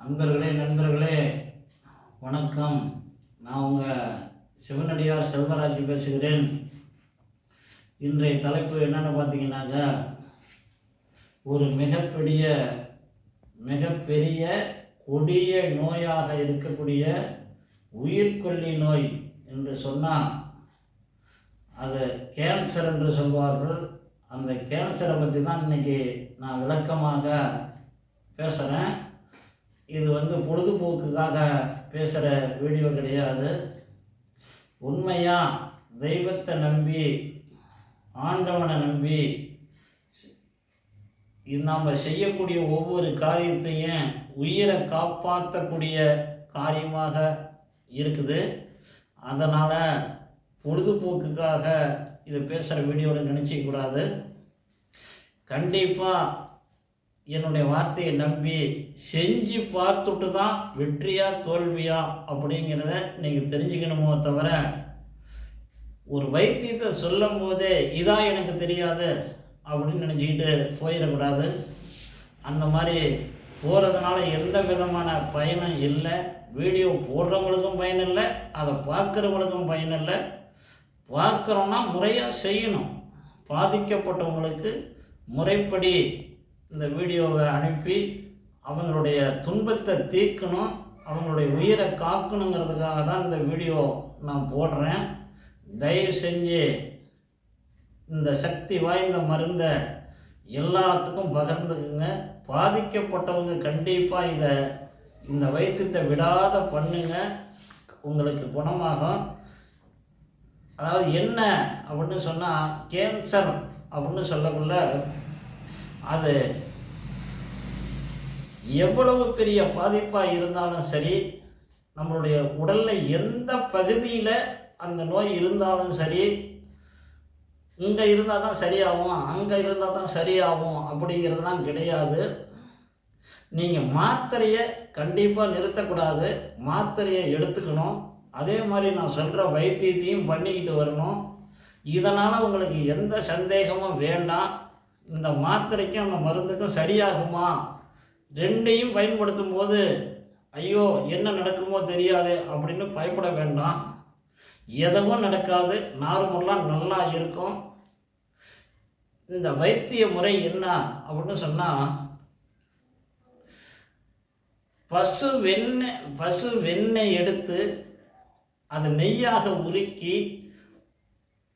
நண்பர்களே வணக்கம். நான் உங்கள் சிவனடியார் செல்வராஜ் பேசுகிறேன். இன்றைய தலைப்பு என்னென்னு பார்த்தீங்கன்னாக்க, ஒரு மிகப்பெரிய கொடிய நோயாக இருக்கக்கூடிய உயிர்கொல்லி நோய் என்று சொன்னால் அது கேன்சர் என்று சொல்வார்கள். அந்த கேன்சரை பற்றி தான் இன்றைக்கி நான் விளக்கமாக பேசுகிறேன். இது பொழுதுபோக்குக்காக பேசுகிற வீடியோ கிடையாது. உண்மையாக தெய்வத்தை நம்பி, ஆண்டவனை நம்பி நாம் செய்யக்கூடிய ஒவ்வொரு காரியத்தையும் உயிரை காப்பாற்றக்கூடிய காரியமாக இருக்குது. அதனால் பொழுதுபோக்குக்காக இதை பேசுகிற வீடியோவில் நினச்சிக்கூடாது. கண்டிப்பாக என்னுடைய வார்த்தையை நம்பி செஞ்சு பார்த்துட்டு தான் வெற்றியா தோல்வியா அப்படிங்கிறத நீங்கள் தெரிஞ்சுக்கணுமோ தவிர, ஒரு வைத்தியத்தை சொல்லும் போதே இதான் எனக்கு தெரியாது அப்படின்னு நினச்சிக்கிட்டு போயிடக்கூடாது. அந்த மாதிரி போகிறதுனால எந்த விதமான பயனும் இல்லை. வீடியோ போடுறவங்களுக்கும் பயன் இல்லை, அதை பார்க்குறவங்களுக்கும் பயன் இல்லை. பார்க்குறோன்னா முறையாக செய்யணும். பாதிக்கப்பட்டவங்களுக்கு முறைப்படி இந்த வீடியோவை அனுப்பி அவங்களுடைய துன்பத்தை தீர்க்கணும், அவங்களுடைய உயிரை காக்கணுங்கிறதுக்காக தான் இந்த வீடியோ நான் போடுறேன். தயவு செஞ்சு இந்த சக்தி வாய்ந்த மருந்தை எல்லாத்துக்கும் பகிர்ந்துக்குங்க. பாதிக்கப்பட்டவங்க கண்டிப்பாக இந்த வைத்தியத்தை விடாத பண்ணுங்க, உங்களுக்கு குணமாகும். அதாவது என்ன அப்படின்னு சொன்னால், கேன்சர் அப்படின்னு சொல்லக்குள்ள அது எவ்வளவு பெரிய பாதிப்பாக இருந்தாலும் சரி, நம்மளுடைய உடலில் எந்த பகுதியில் அந்த நோய் இருந்தாலும் சரி, இங்கே இருந்தால் தான் சரியாகும், அங்கே இருந்தால் தான் சரியாகும் அப்படிங்கிறதுலாம் கிடையாது. நீங்கள் மாத்திரையை கண்டிப்பாக நிறுத்தக்கூடாது, மாத்திரையை எடுத்துக்கணும். அதே மாதிரி நான் சொல்கிற வைத்தியத்தையும் பண்ணிக்கிட்டு வரணும். இதனால் உங்களுக்கு எந்த சந்தேகமும் வேண்டாம். இந்த மாத்திரைக்கும் அந்த மருந்துக்கும் சரியாகுமா, ரெண்டையும் பயன்படுத்தும் போது ஐயோ என்ன நடக்குமோ தெரியாது அப்படின்னு பயப்பட வேண்டாம். எதுவும் நடக்காது, நார்மலாக நல்லா இருக்கும். இந்த வைத்திய முறை என்ன அப்படின்னு சொன்னால், பசு வெண்ணெய் எடுத்து அதை நெய்யாக உருக்கி,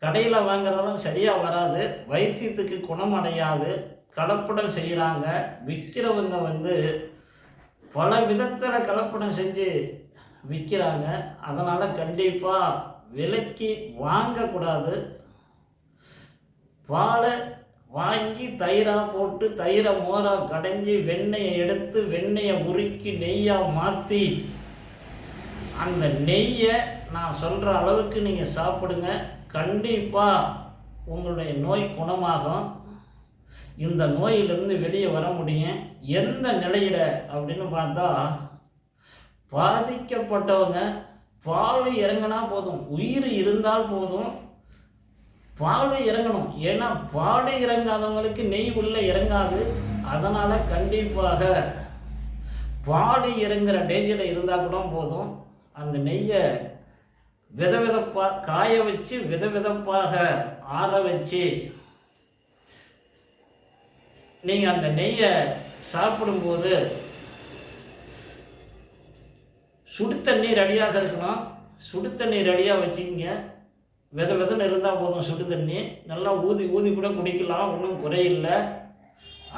கடையில் வாங்குறதெல்லாம் சரியாக வராது, வைத்தியத்துக்கு குணமடையாது, கலப்படம் செய்கிறாங்க. விற்கிறவங்க பல விதத்தில் கலப்படம் செஞ்சு விற்கிறாங்க. அதனால் கண்டிப்பாக விலைக்கு வாங்கக்கூடாது. பாலை வாங்கி தயிராக போட்டு, தயிரை மோராக கடைஞ்சி, வெண்ணெயை எடுத்து வெண்ணெயை உருக்கி நெய்யாக மாற்றி, அந்த நெய்யை நான் சொல்கிற அளவுக்கு நீங்கள் சாப்பிடுங்க. கண்டிப்பாக உங்களுடைய நோய் குணமாகும். இந்த நோயிலிருந்து வெளியே வர முடியும். எந்த நிலையில் அப்படின்னு பார்த்தா, பாதிக்கப்பட்டவங்க பால் இறங்கினா போதும், உயிர் இருந்தால் போதும், பால் இறங்கணும். ஏன்னா பால் இறங்காதவங்களுக்கு நெய் உள்ளே இறங்காது. அதனால் கண்டிப்பாக பால் இறங்குற டேஞ்சில் இருந்தால் கூட போதும். அந்த நெய்யை விதவிதப்பாக காய வச்சு, விதவிதப்பாக ஆற வச்சு, நீங்கள் அந்த நெய்யை சாப்பிடும்போது சுடு தண்ணி ரெடியாக இருக்கணும். சுடு தண்ணி ரெடியாக வச்சுக்கிங்க. விதன்னு இருந்தால் போதும். சுடு தண்ணி நல்லா ஊதி கூட குடிக்கலாம், ஒன்றும் குறையில்லை.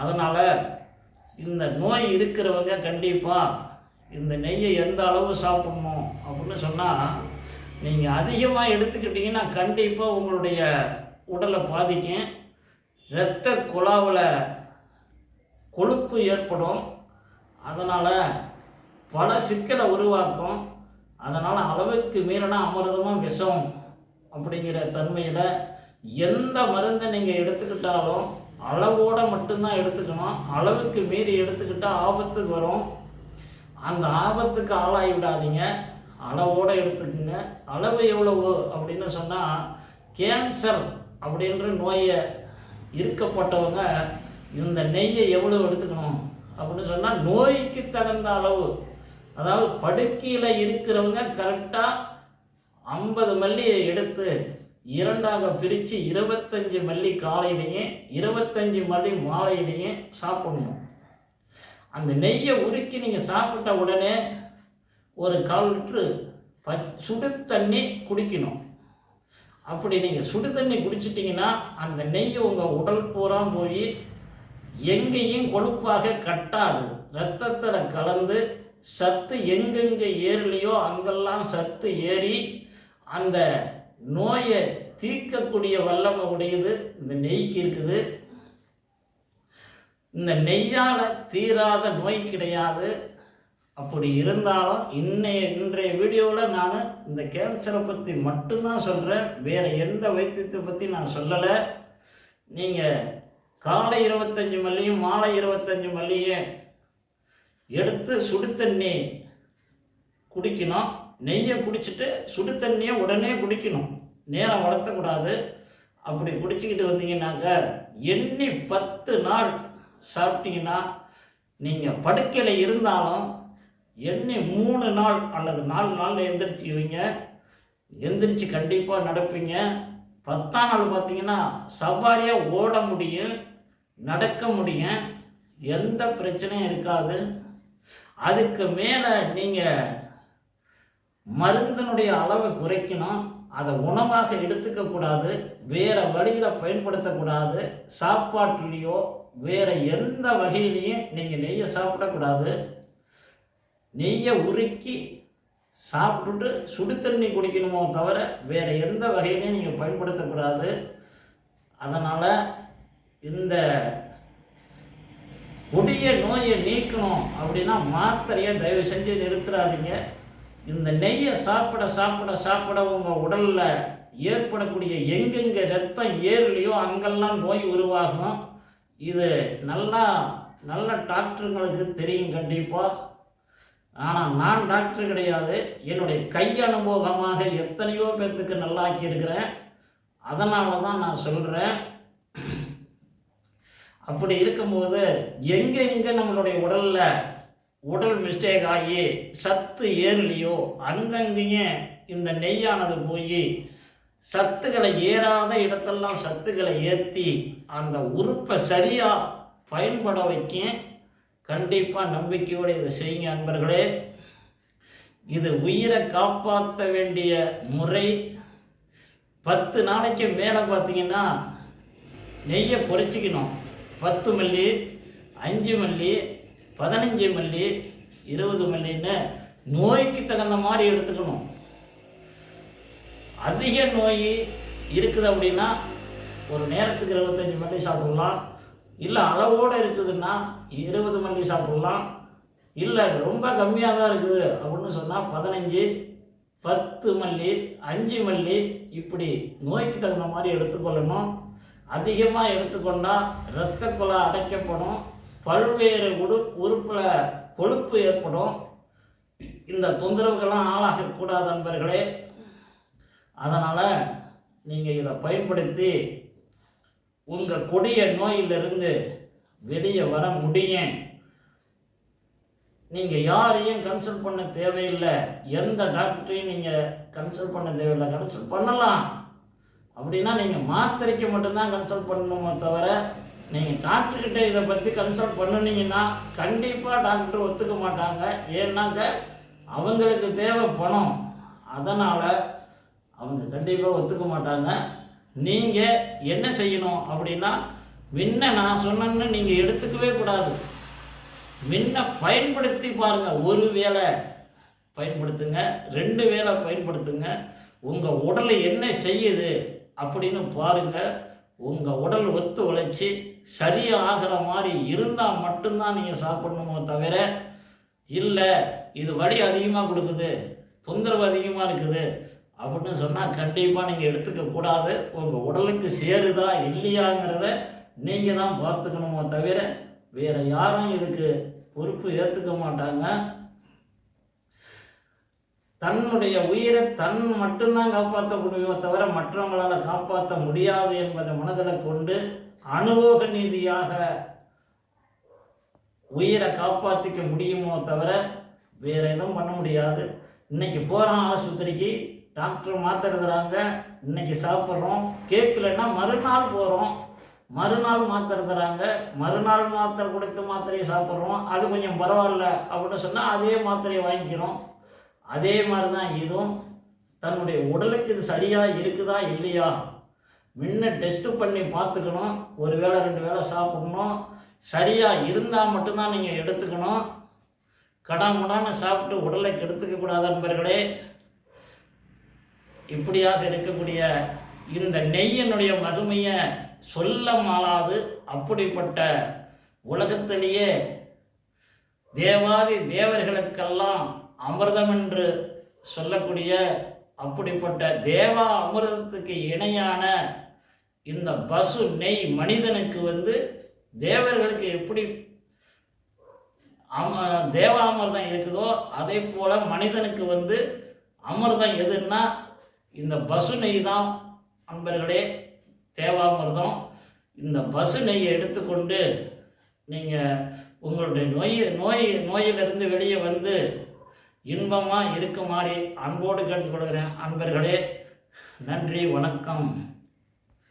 அதனால் இந்த நோய் இருக்கிறவங்க கண்டிப்பாக இந்த நெய்யை எந்த அளவு சாப்பிடணும் அப்படின்னு சொன்னால், நீங்கள் அதிகமாக எடுத்துக்கிட்டிங்கன்னா கண்டிப்பாக உங்களுடைய உடலை பாதிக்கும். இரத்த குழாவில் கொழுப்பு ஏற்படும். அதனால் பல சிக்கலை உருவாக்கும். அதனால் அளவுக்கு மீறினா அமிர்தமாக விஷம் அப்படிங்கிற தன்மையில் எந்த மருந்தை நீங்கள் எடுத்துக்கிட்டாலும் அளவோடு மட்டும்தான் எடுத்துக்கணும். அளவுக்கு மீறி எடுத்துக்கிட்டால் ஆபத்துக்கு வரும். அந்த ஆபத்துக்கு ஆளாகி விடாதீங்க, அளவோடு எடுத்துக்குங்க. அளவு எவ்வளவு அப்படின்னு சொன்னால், கேன்சர் அப்படின்ற நோயை இருக்கப்பட்டவங்க இந்த நெய்யை எவ்வளோ எடுத்துக்கணும் அப்படின்னு சொன்னால் நோய்க்கு தகுந்த அளவு, அதாவது படுக்கையில் இருக்கிறவங்க கரெக்டாக 50 மல்லியை எடுத்து 2ஆக பிரித்து 25 மல்லி காலையிலையும் 25 மல்லி மாலையிலையும் சாப்பிடணும். அந்த நெய்யை உருக்கி நீங்கள் சாப்பிட்ட உடனே ஒரு 1/4 லிட்ரு சுடு தண்ணி குடிக்கணும். அப்படி நீங்கள் சுடு தண்ணி குடிச்சிட்டிங்கன்னா அந்த நெய் உங்கள் உடல் பூரா போய் எங்கேயும் கொழுப்பாக கட்டாது, இரத்தத்தில் கலந்து சத்து எங்கெங்கே ஏறலையோ அங்கெல்லாம் சத்து ஏறி அந்த நோயை தீர்க்கக்கூடிய வல்லமை உடையது இந்த நெய்க்கு இருக்குது. இந்த நெய்யால் தீராத நோய் கிடையாது. அப்படி இருந்தாலும் இன்றைய வீடியோவில் நான் இந்த கேன்சரை பற்றி மட்டும்தான் சொல்கிறேன், வேறு எந்த வைத்தியத்தை பற்றி நான் சொல்லலை. நீங்கள் காலை 25 மல்லியும் மாலை 25 மல்லியும் எடுத்து சுடு தண்ணி குடிக்கணும். நெய்யை குடிச்சிட்டு சுடு தண்ணியை உடனே குடிக்கணும், நேரம் வளர்த்தக்கூடாது. அப்படி குடிச்சிக்கிட்டு வந்தீங்கன்னாக்க எண்ணி 10 நாள் சாப்பிட்டீங்கன்னா நீங்கள் படுக்கையில் இருந்தாலும் எண்ணி 3 நாள் அல்லது 4 நாளில் எந்திரிச்சிக்குவீங்க. எந்திரிச்சு கண்டிப்பாக நடப்பீங்க. 10ஆம் நாள் பார்த்தீங்கன்னா சவாரியாக ஓட முடியும், நடக்க முடியும், எந்த பிரச்சனையும் இருக்காது. அதுக்கு மேலே நீங்கள் மருந்தினுடைய அளவை குறைக்கணும். அதை உணவாக எடுத்துக்கக்கூடாது, வேறு வழியில் பயன்படுத்தக்கூடாது. சாப்பாட்டுலேயோ வேறு எந்த வகையிலையும் நீங்கள் நெய்யை சாப்பிடக்கூடாது. நெய்யை உருக்கி சாப்பிட்டுட்டு சுடு தண்ணி குடிக்கணுமோ தவிர வேறு எந்த வகையிலையும் நீங்கள் பயன்படுத்தக்கூடாது. அதனால் இந்த கொடிய நோயை நீக்கணும் அப்படின்னா மாத்திரையை தயவு செஞ்சு நிறுத்துறாதீங்க. இந்த நெய்யை சாப்பிட சாப்பிட சாப்பிட உங்கள் உடலில் ஏற்படக்கூடிய எங்கெங்கே ரத்தம் ஏறலையோ அங்கெல்லாம் நோய் உருவாகும். இது நல்ல டாக்டருங்களுக்கு தெரியும் கண்டிப்பாக. ஆனால் நான் டாக்டர் கிடையாது, என்னுடைய கை அனுபவமாக எத்தனையோ பேர்த்துக்கு நல்லாக்கி இருக்கிறேன். அதனால தான் நான் சொல்கிறேன். அப்படி இருக்கும்போது எங்கெங்கே நம்மளுடைய உடல் மிஸ்டேக் ஆகி சத்து ஏறலையோ அங்கங்கேயே இந்த நெய்யானது போய் சத்துக்களை ஏறாத இடத்தெல்லாம் சத்துக்களை ஏற்றி அந்த உறுப்பை சரியாக பயன்பட வைக்க கண்டிப்பாக நம்பிக்கையோடு இதை செய்யுங்க அன்பர்களே. இது உயிரை காப்பாற்ற வேண்டிய முறை. 10 நாளைக்கு மேலே பார்த்தீங்கன்னா நெய்யை குறைச்சிக்கணும். 10 மல்லி, 5 மல்லி, 15 மல்லி, 20 மல்லின்னு நோய்க்கு தகுந்த மாதிரி எடுத்துக்கணும். அதிக நோய் இருக்குது அப்படின்னா ஒரு நேரத்துக்கு 25 மல்லி சாப்பிடலாம். இல்லை அளவோடு இருக்குதுன்னா 20 மல்லி சாப்பிடலாம். இல்லை ரொம்ப கம்மியாக தான் இருக்குது அப்படின்னு சொன்னால் 15, 10 மல்லி, 5 மல்லி இப்படி நோய்க்கு தகுந்த மாதிரி எடுத்துக்கொள்ளணும். அதிகமாக எடுத்துக்கொண்டால் இரத்த குழா அடைக்கப்படும், பல்வேறு உறுப்பில் கொழுப்பு ஏற்படும். இந்த தொந்தரவுகள்லாம் ஆளாகக்கூடாது நண்பர்களே. அதனால் நீங்கள் இதை பயன்படுத்தி உங்கள் கொடிய நோயிலிருந்து வெளியே வர முடியும். நீங்கள் யாரையும் கன்சல்ட் பண்ண தேவையில்லை, எந்த டாக்டரையும் நீங்கள் கன்சல்ட் பண்ண தேவையில்லை. கன்சல்ட் பண்ணலாம் அப்படின்னா நீங்கள் மாத்திரைக்கு மட்டும்தான் கன்சல்ட் பண்ணணுமோ தவிர நீங்கள் டாக்டர்கிட்ட இதை பற்றி கன்சல்ட் பண்ணினீங்கன்னா கண்டிப்பாக டாக்டர் ஒத்துக்க மாட்டாங்க. ஏன்னாக்க அவங்களுக்கு தேவை பணம், அதனால் அவங்க கண்டிப்பாக ஒத்துக்க மாட்டாங்க. நீங்கள் என்ன செய்யணும் அப்படின்னா முன்ன நான் சொன்னேன்னு நீங்கள் எடுத்துக்கவே கூடாது. முன்ன பயன்படுத்தி பாருங்கள். ஒரு வேளை பயன்படுத்துங்க, 2 வேளை பயன்படுத்துங்க. உங்கள் உடல் என்ன செய்யுது அப்படின்னு பாருங்கள். உங்கள் உடல் ஒத்து உழைச்சி சரியாகிற மாதிரி இருந்தால் மட்டும்தான் நீங்கள் சாப்பிடணுமோ தவிர இல்லை இது வலி அதிகமாக கொடுக்குது, தொந்தரவு அதிகமாக இருக்குது அப்படின்னு சொன்னால் கண்டிப்பாக நீங்கள் எடுத்துக்கக்கூடாது. உங்கள் உடலுக்கு சேருதா இல்லையாங்கிறத நீங்கள் தான் பார்த்துக்கணுமோ தவிர வேறு யாரும் இதுக்கு பொறுப்பு ஏற்றுக்க மாட்டாங்க. தன்னுடைய உயிரை மட்டும்தான் காப்பாற்ற முடியுமோ தவிர மற்றவங்களால் காப்பாற்ற முடியாது என்பதை மனதில் கொண்டு அனுபவ நீதியாக உயிரை காப்பாற்றிக்க முடியுமோ தவிர வேறு எதுவும் பண்ண முடியாது. இன்றைக்கி போகிறோம் ஆஸ்பத்திரிக்கு, டாக்டர் மாத்திரை தராங்க, இன்றைக்கி சாப்பிட்றோம், கேட்கலன்னா மறுநாள் போகிறோம், மறுநாள் மாத்திரை தராங்க, மறுநாள் மாத்திரை கொடுத்து மாத்திரையை சாப்பிட்றோம், அது கொஞ்சம் பரவாயில்ல அப்படின்னு சொன்னால் அதே மாத்திரையை வாங்கிக்கிறோம். அதே மாதிரி தான் இதுவும் தன்னுடைய உடலுக்கு இது சரியாக இருக்குதா இல்லையா முன்ன டெஸ்ட்டு பண்ணி பார்த்துக்கணும். ஒரு வேளை 2 வேளை சாப்பிடணும். சரியாக இருந்தால் மட்டும்தான் நீங்கள் எடுத்துக்கணும். கடாமுடான்னு சாப்பிட்டு உடலை கெடுத்துக்கக்கூடாது நண்பர்களே. இப்படியாக இருக்கக்கூடிய இந்த நெய்யினுடைய மகிமையை சொல்ல மாளாது. அப்படிப்பட்ட உலகத்திலேயே தேவாதி தேவர்களுக்கெல்லாம் அமிர்தம் என்று சொல்லக்கூடிய அப்படிப்பட்ட தேவா அமிர்தத்துக்கு இணையான இந்த பசு நெய் மனிதனுக்கு தேவர்களுக்கு எப்படி தேவாமிர்தம் இருக்குதோ அதே போல் மனிதனுக்கு அமிர்தம் எதுன்னா இந்த பசு நெய் தான் அன்பர்களே, தேவாமிர்தம். இந்த பசு நெய்யை எடுத்துக்கொண்டு நீங்கள் உங்களுடைய நோயிலிருந்து வெளியே இன்பமாக இருக்குமாறு அன்போடு கேட்டுக்கொள்கிறேன் அன்பர்களே. நன்றி, வணக்கம்.